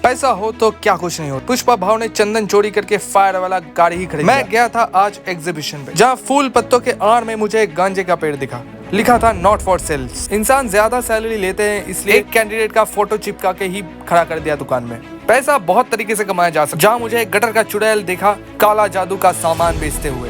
पैसा हो तो क्या कुछ नहीं हो। पुष्पा भाव ने चंदन चोरी करके फायर वाला गाड़ी ही खरीदा। मैं गया था आज एग्जीबिशन पे, जहाँ फूल पत्तों के आड़ में मुझे एक गांजे का पेड़ दिखा। लिखा था नॉट फॉर सेल्स। इंसान ज्यादा सैलरी लेते हैं इसलिए एक कैंडिडेट का फोटो चिपका के ही खड़ा कर दिया दुकान में। पैसा बहुत तरीके से कमाया जा सकता। जहाँ मुझे एक गटर का चुड़ैल देखा काला जादू का सामान बेचते हुए,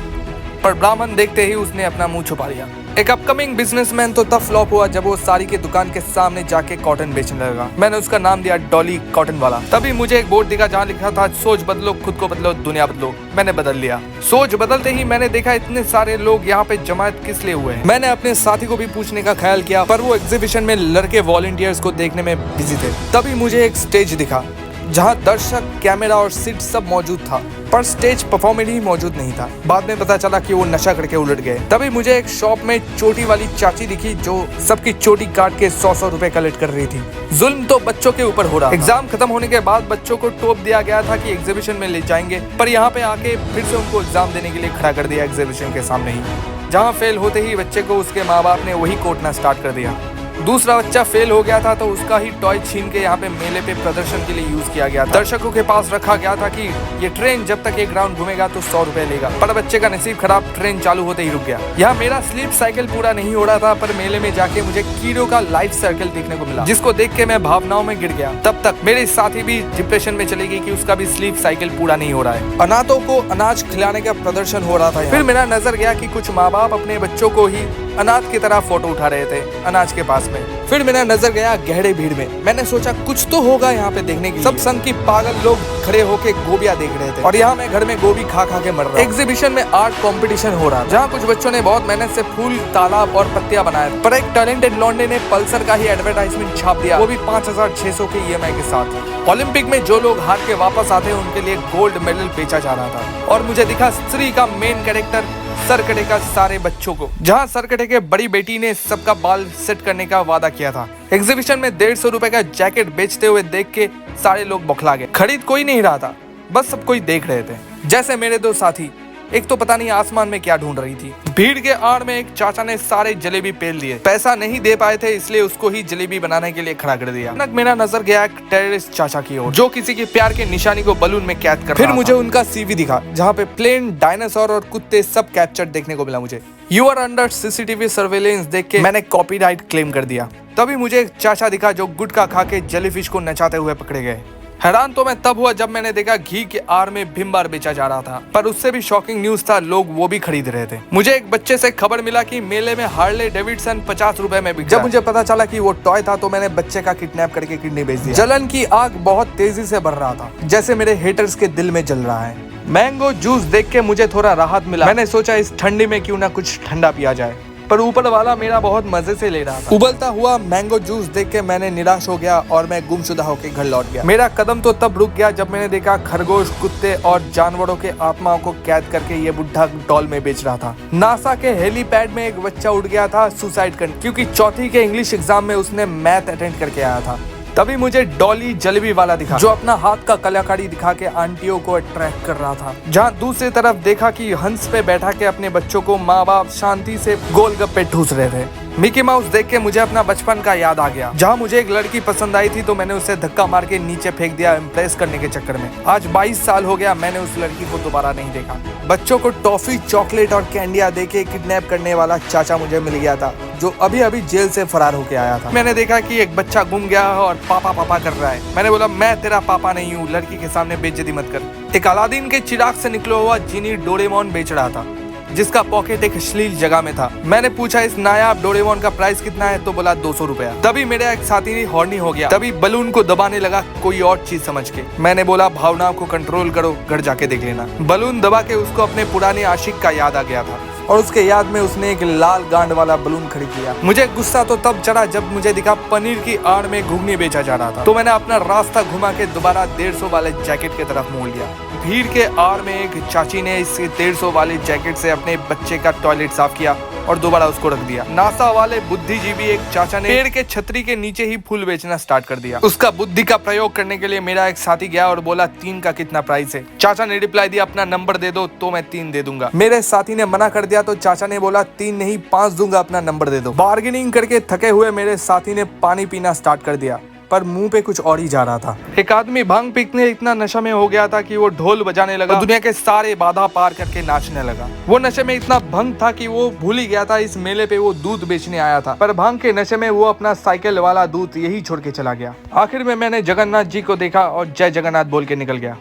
पर ब्राह्मण देखते ही उसने अपना मुंह छुपा लिया। एक अपकमिंग बिजनेसमैन तो तब फ्लॉप हुआ जब वो साड़ी की दुकान के सामने जाके कॉटन बेचने लगा। मैंने उसका नाम दिया डॉली कॉटन वाला। तभी मुझे एक बोर्ड दिखा जहाँ लिखा था सोच बदलो, खुद को बदलो, दुनिया बदलो। मैंने बदल लिया। सोच बदलते ही मैंने देखा इतने सारे लोग यहाँ पे जमात किस लिए हुए हैं। मैंने अपने साथी को भी पूछने का ख्याल किया, पर वो एग्जीबिशन में लड़के वॉलंटियर्स को देखने में बिजी थे। तभी मुझे एक स्टेज दिखा जहाँ दर्शक, कैमरा और सीट सब मौजूद था, पर स्टेज परफॉर्मर ही मौजूद नहीं था। बाद में पता चला कि वो नशा करके उलट गए। तभी मुझे एक शॉप में चोटी वाली चाची दिखी जो सबकी चोटी काट के 100 रुपए कलेक्ट कर रही थी। जुल्म तो बच्चों के ऊपर हो रहा। एग्जाम खत्म होने के बाद बच्चों को टोप दिया गया था कि एग्जीबिशन में ले जाएंगे, पर यहाँ पे आके फिर से उनको एग्जाम देने के लिए खड़ा कर दिया एग्जीबिशन के सामने ही, जहाँ फेल होते ही बच्चे को उसके माँ बाप ने वही कोटना स्टार्ट कर दिया। दूसरा बच्चा फेल हो गया था तो उसका ही टॉय छीन के यहाँ पे मेले पे प्रदर्शन के लिए यूज किया गया था। दर्शकों के पास रखा गया था कि ये ट्रेन जब तक एक राउंड घूमेगा तो 100 रुपए लेगा, पर बच्चे का नसीब खराब, ट्रेन चालू होते ही रुक गया। यहाँ मेरा स्लीप साइकिल पूरा नहीं हो रहा था, पर मेले में जाके मुझे कीड़ों का लाइफ सर्कल देखने को मिला, जिसको देख के मैं भावनाओं में गिर गया। तब तक मेरे साथी भी डिप्रेशन में चली गई कि उसका भी स्लीप साइकिल पूरा नहीं हो रहा है। अनाथों को अनाज खिलाने का प्रदर्शन हो रहा था। फिर मेरा नजर गया कि कुछ माँ बाप अपने बच्चों को ही अनाथ की तरह फोटो उठा रहे थे अनाज के पास में। फिर मेरा नजर गया गहरे भीड़ में। मैंने सोचा कुछ तो होगा यहाँ पे देखने के लिए। सब संग की पागल लोग खड़े होके गोबियां देख रहे थे और यहाँ मैं घर में गोभी खा खा के मर रहा। एग्जीबिशन में आर्ट कंपटीशन हो रहा, जहाँ कुछ बच्चों ने बहुत मेहनत से फूल, तालाब और पत्तियां बनाए, पर एक टैलेंटेड लौंडे ने पल्सर का ही एडवर्टाइजमेंट छाप दिया, वो भी 5600 के EMI के साथ। ओलंपिक में जो लोग हार के वापस आते हैं उनके लिए गोल्ड मेडल बेचा जा रहा था, और मुझे दिखा स्त्री का मेन कैरेक्टर सरकटे का सारे बच्चों को, जहाँ सरकटे के बड़ी बेटी ने सबका बाल सेट करने का वादा किया था। एग्जीबिशन में 150 रुपए का जैकेट बेचते हुए देख के सारे लोग बौखला गए। खरीद कोई नहीं रहा था, बस सब कोई देख रहे थे। जैसे मेरे दो साथी, एक तो पता नहीं आसमान में क्या ढूंढ रही थी। भीड़ के आड़ में एक चाचा ने सारे जलेबी पेल दिए। पैसा नहीं दे पाए थे इसलिए उसको ही जलेबी बनाने के लिए खड़ा कर दिया। मेरा नजर गया एक टेररिस्ट चाचा की ओर, जो किसी के प्यार के निशानी को बलून में कैद कर रहा था। फिर मुझे उनका CV दिखा, जहाँ पे प्लेन, डायनासोर और कुत्ते सब कैप्चर्ड देखने को मिला। मुझे you are under CCTV surveillance देख के मैंने कॉपीराइट क्लेम कर दिया। तभी मुझे एक चाचा दिखा जो गुटखा खा के जेलीफिश को नचाते हुए पकड़े गए। हैरान तो मैं तब हुआ जब मैंने देखा घी के आड़ में भीम बार बेचा जा रहा था, पर उससे भी शॉकिंग न्यूज था, लोग वो भी खरीद रहे थे। मुझे एक बच्चे से खबर मिला कि मेले में हार्ले डेविडसन 50 रुपए में बिक। जब मुझे पता चला कि वो टॉय था तो मैंने बच्चे का किडनैप करके किडनी बेच दिया। जलन की आग बहुत तेजी से बढ़ रहा था, जैसे मेरे हेटर्स के दिल में जल रहा है। मैंगो जूस देख के मुझे थोड़ा राहत मिला। मैंने सोचा इस ठंडी में क्यों ना कुछ ठंडा पिया जाए, पर ऊपर वाला मेरा बहुत मजे से ले रहा था। उबलता हुआ मैंगो जूस देख के मैंने निराश हो गया और मैं गुमशुदा होकर घर लौट गया। मेरा कदम तो तब रुक गया जब मैंने देखा खरगोश, कुत्ते और जानवरों के आत्माओं को कैद करके ये बुढ़ा डॉल में बेच रहा था। नासा के हेलीपैड में एक बच्चा उड़ गया था सुसाइड करने, क्योंकि चौथी के इंग्लिश एग्जाम में उसने मैथ अटेंड करके आया था। तभी मुझे डॉली जलेबी वाला दिखा, जो अपना हाथ का कलाकारी दिखा के आंटियों को अट्रैक्ट कर रहा था। जहाँ दूसरी तरफ देखा कि हंस पे बैठा के अपने बच्चों को माँ बाप शांति से गोलगप्पे ठूस रहे थे। मिकी माउस देख के मुझे अपना बचपन का याद आ गया, जहाँ मुझे एक लड़की पसंद आई थी तो मैंने उसे धक्का मार के नीचे फेंक दिया इम्प्रेस करने के चक्कर में। आज 22 साल हो गया, मैंने उस लड़की को दोबारा नहीं देखा। बच्चों को टॉफी, चॉकलेट और कैंडिया देके किडनैप करने वाला चाचा मुझे मिल गया था, जो अभी अभी जेल से फरार होके आया था। मैंने देखा कि एक बच्चा गुम गया है और पापा पापा कर रहा है। मैंने बोला मैं तेरा पापा नहीं हूँ, लड़की के सामने बेइज्जती मत कर। एक अलादीन के चिराग से निकला हुआ जीनी डोरेमोन बेच रहा था, जिसका पॉकेट एक अश्लील जगह में था। मैंने पूछा इस नायाब डोरेमोन का प्राइस कितना है, तो बोला 200 रुपया। तभी मेरा एक साथी हॉर्नी हो गया, तभी बलून को दबाने लगा कोई और चीज समझ के। मैंने बोला भावनाओं को कंट्रोल करो, घर जाके देख लेना। बलून दबा के उसको अपने पुराने आशिक का याद आ गया था, और उसके याद में उसने एक लाल गांड वाला बलून खरीद लिया। मुझे गुस्सा तो तब चढ़ा जब मुझे दिखा पनीर की आड़ में घुगनी बेचा जा रहा था, तो मैंने अपना रास्ता घुमा के दोबारा 150 वाले जैकेट की तरफ मोड़ लिया। भीड़ के आड़ में एक चाची ने इस 150 वाले जैकेट से अपने बच्चे का टॉयलेट साफ किया और दोबारा उसको रख दिया। नासा वाले बुद्धिजीवी एक चाचा ने पेड़ के छतरी के नीचे ही फूल बेचना स्टार्ट कर दिया। उसका बुद्धि का प्रयोग करने के लिए मेरा एक साथी गया और बोला 3 का कितना प्राइस है। चाचा ने रिप्लाई दिया अपना नंबर दे दो तो मैं 3 दे दूंगा। मेरे साथी ने मना कर दिया तो चाचा ने बोला 3 नहीं 5 दूंगा, अपना नंबर दे दो। बार्गेनिंग करके थके हुए मेरे साथी ने पानी पीना स्टार्ट कर दिया। पर मुंह पे कुछ और ही जा रहा था। एक आदमी भांग पीने इतना नशा में हो गया था कि वो ढोल बजाने लगा, दुनिया के सारे बाधा पार करके नाचने लगा। वो नशे में इतना भंग था कि वो भूल ही गया था इस मेले पे वो दूध बेचने आया था, पर भांग के नशे में वो अपना साइकिल वाला दूध यही छोड़ के चला गया। आखिर में मैंने जगन्नाथ जी को देखा और जय जगन्नाथ बोल के निकल गया।